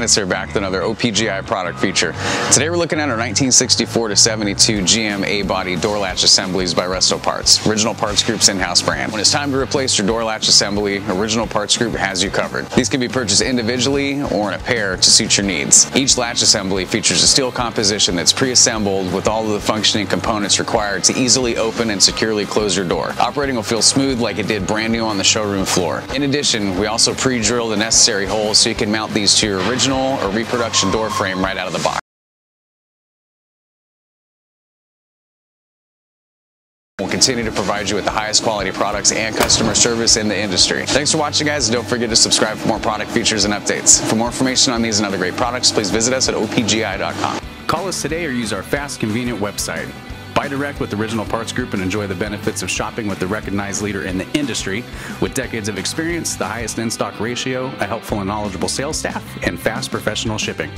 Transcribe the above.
Dennis here, back with another OPGI product feature. Today we're looking at our 1964 to 72 GM A-body door latch assemblies by Resto Parts, Original Parts Group's in-house brand. When it's time to replace your door latch assembly, Original Parts Group has you covered. These can be purchased individually or in a pair to suit your needs. Each latch assembly features a steel composition that's pre-assembled with all of the functioning components required to easily open and securely close your door. Operating will feel smooth like it did brand new on the showroom floor. In addition, we also pre-drill the necessary holes so you can mount these to your original or reproduction door frame right out of the box. We'll continue to provide you with the highest quality products and customer service in the industry. Thanks for watching, guys, and don't forget to subscribe for more product features and updates. For more information on these and other great products, please visit us at opgi.com. Call us today or use our fast, convenient website. Buy direct with Original Parts Group and enjoy the benefits of shopping with the recognized leader in the industry. With decades of experience, the highest in-stock ratio, a helpful and knowledgeable sales staff, and fast professional shipping.